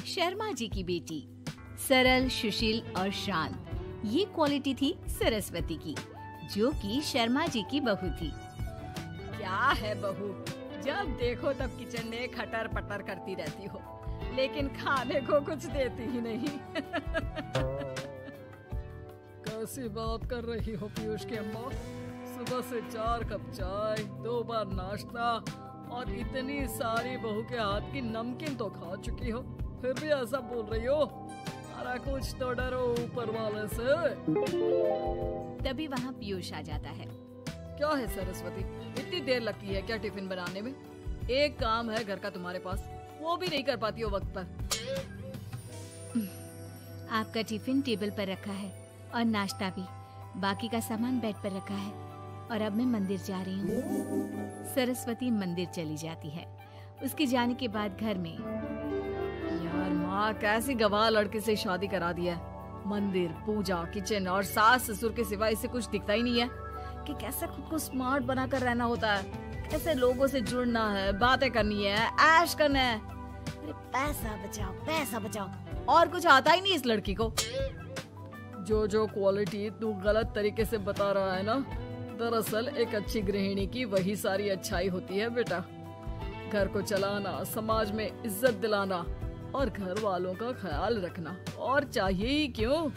शर्मा जी की बेटी सरल, सुशील और शांत, ये क्वालिटी थी सरस्वती की, जो कि शर्मा जी की बहू थी। क्या है बहू, जब देखो तब किचन में खटर पटर करती रहती हो, लेकिन खाने को कुछ देती ही नहीं। कैसी बात कर रही हो पीयूष की अम्मा? सुबह से 4 कप चाय, 2 बार नाश्ता और इतनी सारी बहू के हाथ की नमकीन तो खा चुकी हो, फिर भी ऐसा बोल रही हो? अरे कुछ तो डरो ऊपर वाले से। तभी वहाँ पीयूष आ जाता है। क्या है सरस्वती, इतनी देर लगती है क्या टिफिन बनाने में? एक काम है घर का तुम्हारे पास, वो भी नहीं कर पाती हो वक्त पर। आपका टिफिन टेबल पर रखा है और नाश्ता भी, बाकी का सामान बेड पर रखा है और अब मैं मंदिर जा रही हूँ। सरस्वती मंदिर चली जाती है। उसके जाने के बाद घर में, यार माँ कैसी गवाह लड़के से शादी करा दिया है। मंदिर, पूजा, किचन और सास ससुर के सिवा इसे कुछ दिखता ही नहीं है कि कैसे खुद को स्मार्ट बनाकर रहना होता है, कैसे लोगों से जुड़ना है, बातें करनी है, ऐश करना है। अरे पैसा बचाओ, और कुछ आता ही नहीं इस लड़की को। जो क्वालिटी तू गलत तरीके से बता रहा है ना, दरअसल एक अच्छी गृहिणी की वही सारी अच्छाई होती है बेटा। घर को चलाना, समाज में इज्जत दिलाना और घर वालों का ख्याल रखना, और चाहिए ही क्यों?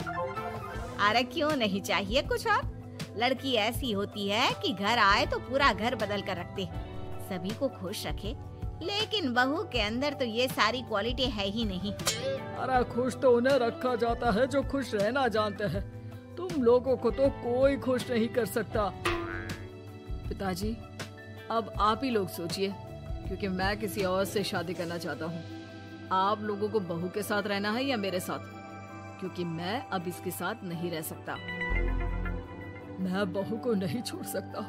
अरे क्यों नहीं चाहिए कुछ और? लड़की ऐसी होती है कि घर आए तो पूरा घर बदल कर रख दे, सभी को खुश रखे, लेकिन बहू के अंदर तो ये सारी क्वालिटी है ही नहीं। अरे खुश तो उन्हें रखा जाता है जो खुश रहना जानते हैं। तुम लोगों को तो कोई खुश नहीं कर सकता। पिताजी, अब आप ही लोग सोचिए, क्योंकि मैं किसी और से शादी करना चाहता हूँ। आप लोगों को बहू के साथ रहना है या मेरे साथ? क्योंकि मैं अब इसके साथ नहीं रह सकता। मैं बहू को नहीं छोड़ सकता।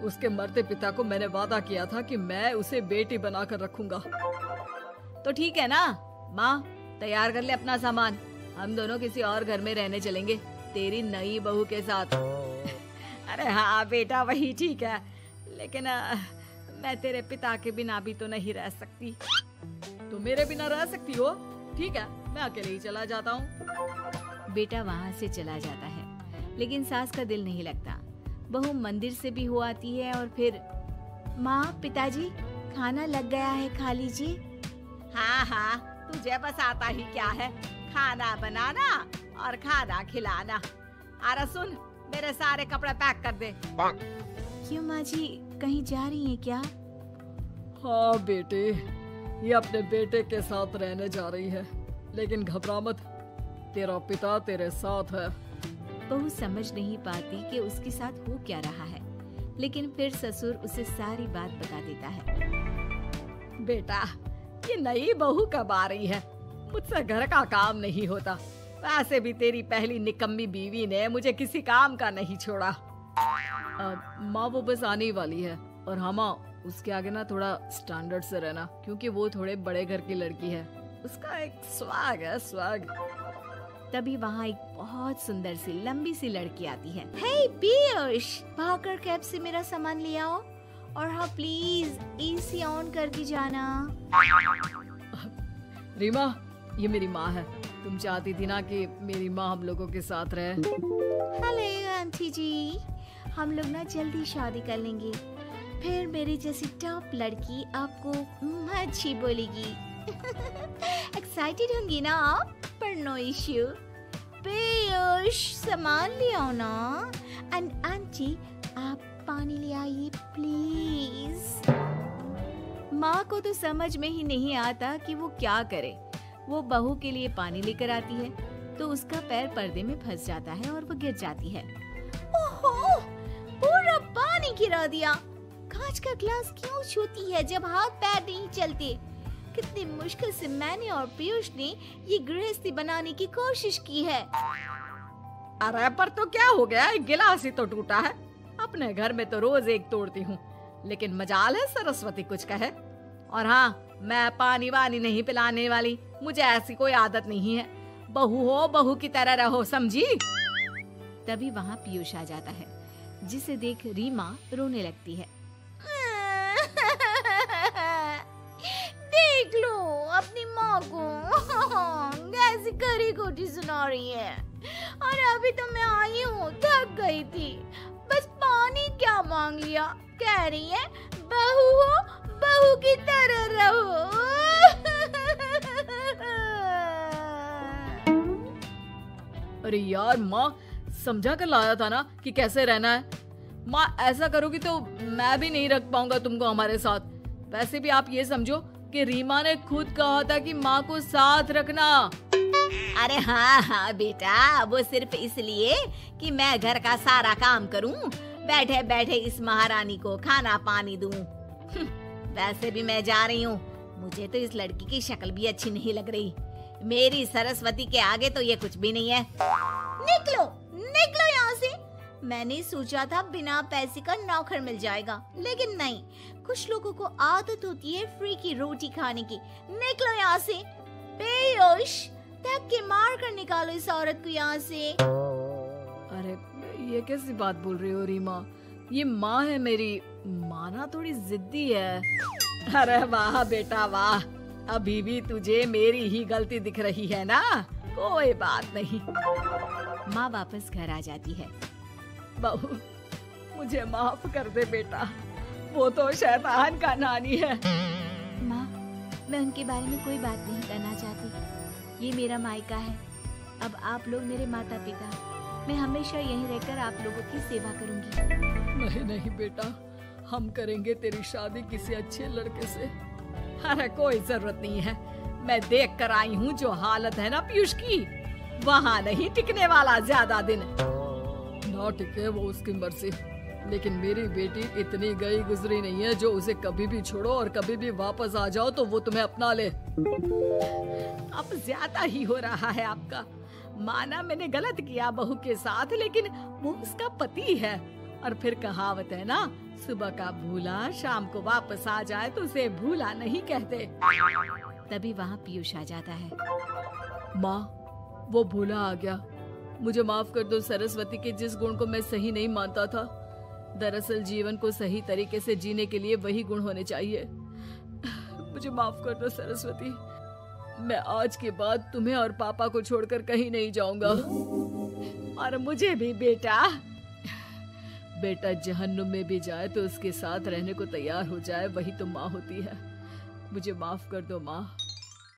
उसके मरते पिता को मैंने वादा किया था कि मैं उसे बेटी बनाकर रखूंगा। तो ठीक है ना माँ, तैयार कर ले अपना सामान, हम दोनों किसी और घर में रहने चलेंगे तेरी नई बहू के साथ। अरे हाँ बेटा, वही ठीक है, लेकिन मैं तेरे पिता के बिना भी तो नहीं रह सकती। तो मेरे बिना रह सकती हो? ठीक है, मैं अकेले ही चला जाता हूँ। बेटा वहाँ से चला जाता है, लेकिन सास का दिल नहीं लगता। बहू मंदिर से भी हो आती है और फिर, माँ, पिताजी, खाना लग गया है, खा लीजिए। हाँ, तुझे बस आता ही क्या है, खाना बनाना और खाना खिलाना। अरे सुन, मेरे सारे कपड़े पैक कर दे। क्यों माँ जी, कहीं जा रही हैं क्या? हाँ बेटे, ये अपने बेटे के साथ रहने जा रही है, लेकिन घबरा मत, तेरा पिता तेरे साथ है। बहू समझ नहीं पाती कि उसके साथ हो क्या रहा है, लेकिन फिर ससुर उसे सारी बात बता देता है। बेटा, ये नई बहू कब आ रही है? मुझसे घर का काम नहीं होता। वैसे भी तेरी पहली निकम्मी बीवी ने मुझे किसी काम का नहीं छोड़ा। माँ वो बस आने ही वाली है, और हाँ माँ, उसके आगे ना थोड़ा स्टैंडर्ड से रहना, क्योंकि वो थोड़े बड़े घर की लड़की है। उसका एक स्वैग है, स्वैग। तभी वहाँ एक बहुत सुंदर सी लंबी सी लड़की आती है। हे पीयूष, भागकर कैब से मेरा सामान ले आओ, और हाँ प्लीज एसी ऑन करके जाना। रीमा, ये मेरी माँ है। तुम चाहती थी ना कि मेरी माँ हम लोगों के साथ रहे। हेलो आंटी जी, हम लोग ना जल्दी शादी कर लेंगे, फिर मेरी जैसी टॉप लड़की आपको अच्छी बोलेगी। एक्साइटेड होंगी ना आप? पर नो इश्यू। पीयूष, सामान ले आओ ना, एंड आंटी आप पानी ले आइए प्लीज। माँ को तो समझ में ही नहीं आता कि वो क्या करे। वो बहू के लिए पानी लेकर आती है तो उसका पैर पर्दे में फंस जाता है और वो गिर जाती है। ओहो, पूरा पानी गिरा दिया। कांच का ग्लास क्यों छूती है जब हाथ पैर नहीं चलते? कितनी मुश्किल से मैंने और पीयूष ने ये गृहस्थी बनाने की कोशिश की है। अरे पर तो क्या हो गया, एक गिलास ही तो टूटा है। अपने घर में तो रोज एक तोड़ती हूँ, लेकिन मजाल है सरस्वती कुछ कहे। और हाँ, मैं पानी वानी नहीं पिलाने वाली, मुझे ऐसी कोई आदत नहीं है। बहू हो, बहू की तरह रहो, समझी? तभी वहाँ पीयूष आ जाता है, जिसे देख रीमा रोने लगती है। ऐसी करी खोटी सुना रही है? और अभी तो मैं आई हूँ, थक गई थी, बस पानी क्या मांग लिया। कह रही है बहू हो, बहू की तरह रहो। अरे यार माँ, समझा कर लाया था ना कि कैसे रहना है। माँ ऐसा करोगी तो मैं भी नहीं रख पाऊंगा तुमको हमारे साथ। वैसे भी आप ये समझो कि रीमा ने खुद कहा था कि माँ को साथ रखना। अरे हाँ हाँ बेटा, वो सिर्फ इसलिए कि मैं घर का सारा काम करूं, बैठे बैठे इस महारानी को खाना पानी दूं। वैसे भी मैं जा रही हूँ, मुझे तो इस लड़की की शक्ल भी अच्छी नहीं लग रही। मेरी सरस्वती के आगे तो ये कुछ भी नहीं है। निकलो निकलो यहाँ से। मैंने सोचा था बिना पैसे का नौकर मिल जाएगा, लेकिन नहीं। कुछ लोगों को आदत होती है फ्री की रोटी खाने की। निकलो यहाँ से। बेहोश, धक्के के मार कर निकालो इस औरत को यहाँ से। अरे ये कैसी बात बोल रही हो रीमा? ये माँ है मेरी, माँ ना थोड़ी जिद्दी है। अरे वाह बेटा वाह, अभी भी तुझे मेरी ही गलती दिख रही है ना? कोई बात नहीं। माँ वापस घर आ जाती है। बहू मुझे माफ कर दे बेटा, वो तो शैतान का नानी है। माँ, मैं उनके बारे में कोई बात नहीं करना चाहती। ये मेरा मायका है। अब आप लोग मेरे माता पिता, मैं हमेशा यहीं रहकर आप लोगों की सेवा करूंगी। नहीं नहीं बेटा, हम करेंगे तेरी शादी किसी अच्छे लड़के से। अरे कोई जरूरत नहीं है, मैं देख कर आई हूँ जो हालत है ना पीयूष की, वहाँ नहीं टिकने वाला ज्यादा दिन। ना टिके वो उसकी मर्जी, लेकिन मेरी बेटी इतनी गई गुजरी नहीं है जो उसे कभी भी छोड़ो और कभी भी वापस आ जाओ तो वो तुम्हें अपना ले। अब ज्यादा ही हो रहा है आपका। माना मैंने गलत किया बहू के साथ, लेकिन वो उसका पति है। और फिर कहावत है ना, सुबह का भूला शाम को वापस आ जाए तो उसे भूला नहीं कहते। तभी वहाँ पीयूष आ जाता है। माँ, वो भूला आ गया, मुझे माफ कर दो। सरस्वती के जिस गुण को मैं सही नहीं मानता था, दरअसल जीवन को सही तरीके से जीने के लिए वही गुण होने चाहिए। मुझे माफ कर दो सरस्वती, मैं आज के बाद तुम्हें और पापा को छोड़कर कहीं नहीं जाऊंगा। और मुझे भी बेटा। बेटा जहन्नुम में भी जाए तो उसके साथ रहने को तैयार हो जाए, वही तो माँ होती है। मुझे माफ कर दो माँ।